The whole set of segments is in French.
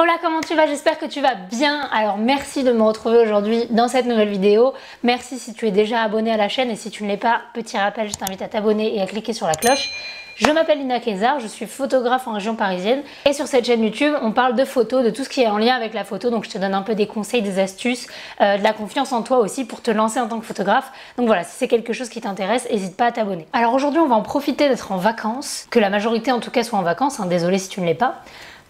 Hola, comment tu vas? J'espère que tu vas bien. Alors merci de me retrouver aujourd'hui dans cette nouvelle vidéo. Merci si tu es déjà abonné à la chaîne et si tu ne l'es pas, petit rappel, je t'invite à t'abonner et à cliquer sur la cloche. Je m'appelle Lina Kézard, je suis photographe en région parisienne et sur cette chaîne YouTube, on parle de photos, de tout ce qui est en lien avec la photo. Donc je te donne un peu des conseils, des astuces, de la confiance en toi aussi pour te lancer en tant que photographe. Donc voilà, si c'est quelque chose qui t'intéresse, n'hésite pas à t'abonner. Alors aujourd'hui, on va en profiter d'être en vacances, que la majorité en tout cas soit en vacances, hein, désolé si tu ne l'es pas,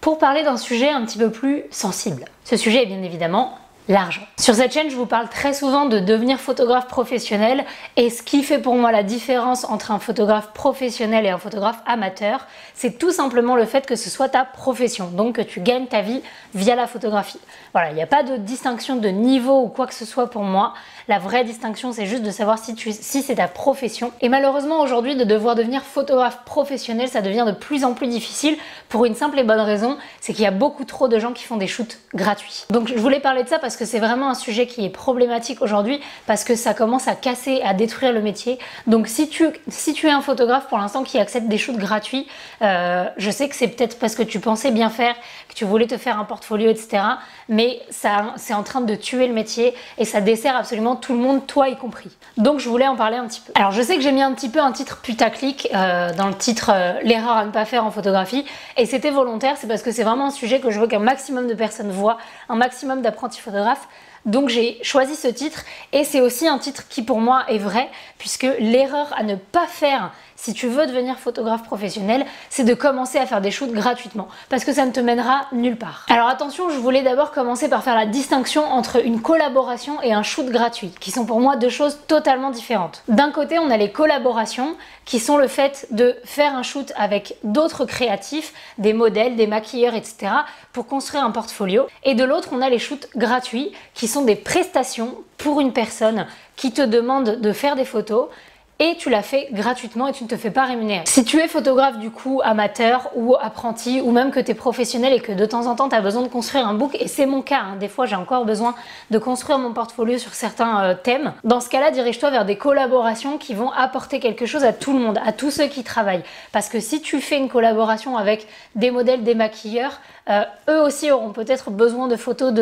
pour parler d'un sujet un petit peu plus sensible. Ce sujet est bien évidemment l'argent. Sur cette chaîne, je vous parle très souvent de devenir photographe professionnel et ce qui fait pour moi la différence entre un photographe professionnel et un photographe amateur, c'est tout simplement le fait que ce soit ta profession, donc que tu gagnes ta vie via la photographie. Voilà, il n'y a pas de distinction de niveau ou quoi que ce soit pour moi. La vraie distinction, c'est juste de savoir si c'est ta profession. Et malheureusement, aujourd'hui, de devoir devenir photographe professionnel, ça devient de plus en plus difficile pour une simple et bonne raison, c'est qu'il y a beaucoup trop de gens qui font des shoots gratuits. Donc je voulais parler de ça parce que c'est vraiment un sujet qui est problématique aujourd'hui, parce que ça commence à casser, à détruire le métier. Donc si tu es un photographe pour l'instant qui accepte des shoots gratuits, je sais que c'est peut-être parce que tu pensais bien faire, que tu voulais te faire un portfolio, etc. Mais c'est en train de tuer le métier et ça dessert absolument tout le monde, toi y compris. Donc je voulais en parler un petit peu. Alors je sais que j'ai mis un petit peu un titre putaclic dans le titre l'erreur à ne pas faire en photographie, et c'était volontaire, c'est parce que c'est vraiment un sujet que je veux qu'un maximum de personnes voient, un maximum d'apprentis photographes. Donc j'ai choisi ce titre et c'est aussi un titre qui pour moi est vrai, puisque l'erreur à ne pas faire si tu veux devenir photographe professionnel, c'est de commencer à faire des shoots gratuitement, parce que ça ne te mènera nulle part. Alors attention, je voulais d'abord commencer par faire la distinction entre une collaboration et un shoot gratuit, qui sont pour moi deux choses totalement différentes. D'un côté, on a les collaborations, qui sont le fait de faire un shoot avec d'autres créatifs, des modèles, des maquilleurs, etc., pour construire un portfolio. Et de l'autre, on a les shoots gratuits, qui sont des prestations pour une personne qui te demande de faire des photos, et tu l'as fait gratuitement et tu ne te fais pas rémunérer. Si tu es photographe du coup amateur ou apprenti, ou même que tu es professionnel et que de temps en temps tu as besoin de construire un book, et c'est mon cas, hein, des fois j'ai encore besoin de construire mon portfolio sur certains thèmes, dans ce cas-là, dirige-toi vers des collaborations qui vont apporter quelque chose à tout le monde, à tous ceux qui travaillent. Parce que si tu fais une collaboration avec des modèles, des maquilleurs, eux aussi auront peut-être besoin de photos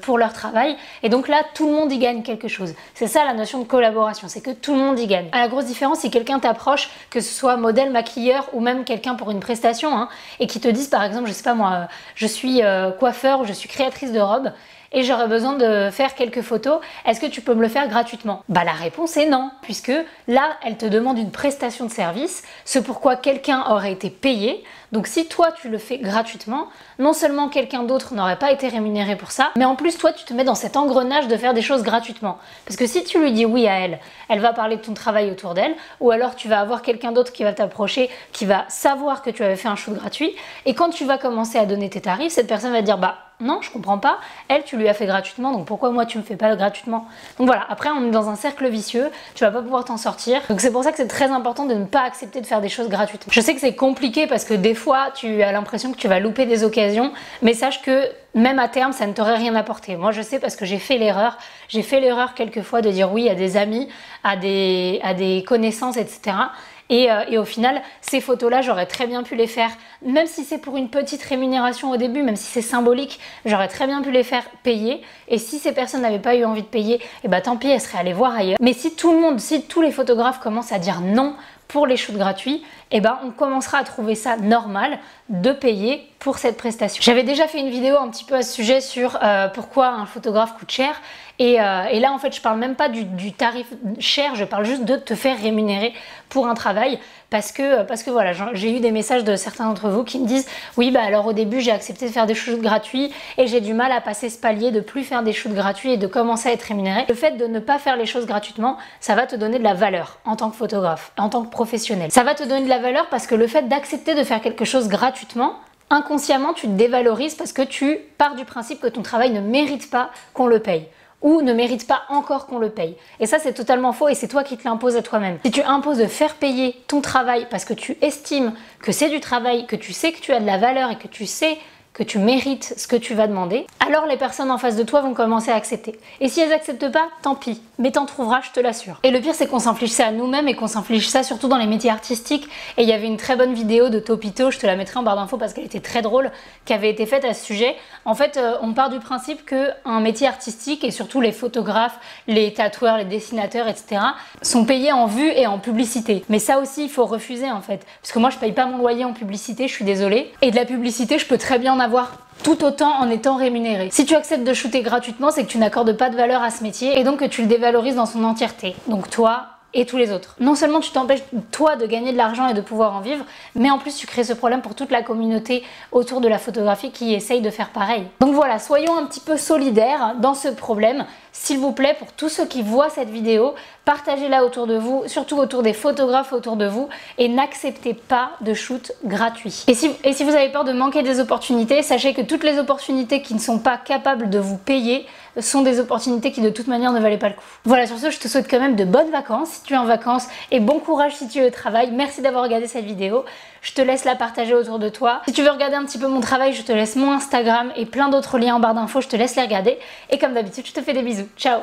pour leur travail, et donc là tout le monde y gagne quelque chose. C'est ça la notion de collaboration, c'est que tout le monde y gagne. À la grosse différence, si quelqu'un t'approche, que ce soit modèle, maquilleur ou même quelqu'un pour une prestation, hein, et qui te dise par exemple, je sais pas moi, je suis coiffeur ou je suis créatrice de robes et j'aurais besoin de faire quelques photos, est-ce que tu peux me le faire gratuitement? Bah la réponse est non, puisque là elle te demande une prestation de service, ce pourquoi quelqu'un aurait été payé. Donc si toi tu le fais gratuitement, non seulement quelqu'un d'autre n'aurait pas été rémunéré pour ça, mais en plus toi tu te mets dans cet engrenage de faire des choses gratuitement. Parce que si tu lui dis oui à elle, elle va parler de ton travail autour d'elle, ou alors tu vas avoir quelqu'un d'autre qui va t'approcher, qui va savoir que tu avais fait un shoot gratuit, et quand tu vas commencer à donner tes tarifs, cette personne va dire bah non, je comprends pas, elle tu lui as fait gratuitement, donc pourquoi moi tu me fais pas gratuitement? Donc voilà, après on est dans un cercle vicieux, tu vas pas pouvoir t'en sortir. Donc c'est pour ça que c'est très important de ne pas accepter de faire des choses gratuitement. Je sais que c'est compliqué parce que des fois tu as l'impression que tu vas louper des occasions, mais sache que même à terme ça ne t'aurait rien apporté. Moi je sais parce que j'ai fait l'erreur quelquefois de dire oui à des amis, à des connaissances, etc. Et au final, ces photos-là, j'aurais très bien pu les faire, même si c'est pour une petite rémunération au début, même si c'est symbolique, j'aurais très bien pu les faire payer. Et si ces personnes n'avaient pas eu envie de payer, et bah tant pis, elles seraient allées voir ailleurs. Mais si tous les photographes commencent à dire non pour les shoots gratuits, et ben on commencera à trouver ça normal de payer pour cette prestation. J'avais déjà fait une vidéo un petit peu à ce sujet sur pourquoi un photographe coûte cher. Et là en fait je parle même pas du tarif cher, je parle juste de te faire rémunérer pour un travail, parce que voilà, j'ai eu des messages de certains d'entre vous qui me disent oui bah alors au début j'ai accepté de faire des shoots gratuits et j'ai du mal à passer ce palier de plus faire des shoots gratuits et de commencer à être rémunéré. Le fait de ne pas faire les choses gratuitement, ça va te donner de la valeur en tant que photographe, en tant que professionnel. Ça va te donner de la valeur parce que le fait d'accepter de faire quelque chose gratuitement, inconsciemment tu te dévalorises parce que tu pars du principe que ton travail ne mérite pas qu'on le paye, ou ne mérite pas encore qu'on le paye. Et ça c'est totalement faux et c'est toi qui te l'imposes à toi-même. Si tu imposes de faire payer ton travail parce que tu estimes que c'est du travail, que tu sais que tu as de la valeur et que tu sais que tu mérites ce que tu vas demander, alors les personnes en face de toi vont commencer à accepter. Et si elles n'acceptent pas, tant pis, mais t'en trouveras, je te l'assure. Et le pire, c'est qu'on s'inflige ça à nous-mêmes et qu'on s'inflige ça surtout dans les métiers artistiques. Et il y avait une très bonne vidéo de Topito, je te la mettrai en barre d'infos parce qu'elle était très drôle, qui avait été faite à ce sujet. En fait, on part du principe qu'un métier artistique, et surtout les photographes, les tatoueurs, les dessinateurs, etc., sont payés en vues et en publicité. Mais ça aussi, il faut refuser en fait. Parce que moi, je paye pas mon loyer en publicité, je suis désolée. Et de la publicité, je peux très bien en avoir tout autant en étant rémunéré. Si tu acceptes de shooter gratuitement, c'est que tu n'accordes pas de valeur à ce métier et donc que tu le dévalorises dans son entièreté. Donc toi et tous les autres. Non seulement tu t'empêches toi de gagner de l'argent et de pouvoir en vivre, mais en plus tu crées ce problème pour toute la communauté autour de la photographie qui essaye de faire pareil. Donc voilà, soyons un petit peu solidaires dans ce problème. S'il vous plaît, pour tous ceux qui voient cette vidéo, partagez-la autour de vous, surtout autour des photographes autour de vous, et n'acceptez pas de shoot gratuit. Et si vous avez peur de manquer des opportunités, sachez que toutes les opportunités qui ne sont pas capables de vous payer sont des opportunités qui de toute manière ne valaient pas le coup. Voilà, sur ce, je te souhaite quand même de bonnes vacances si tu es en vacances et bon courage si tu es au travail. Merci d'avoir regardé cette vidéo. Je te laisse la partager autour de toi. Si tu veux regarder un petit peu mon travail, je te laisse mon Instagram et plein d'autres liens en barre d'infos. Je te laisse les regarder. Et comme d'habitude, je te fais des bisous. Ciao!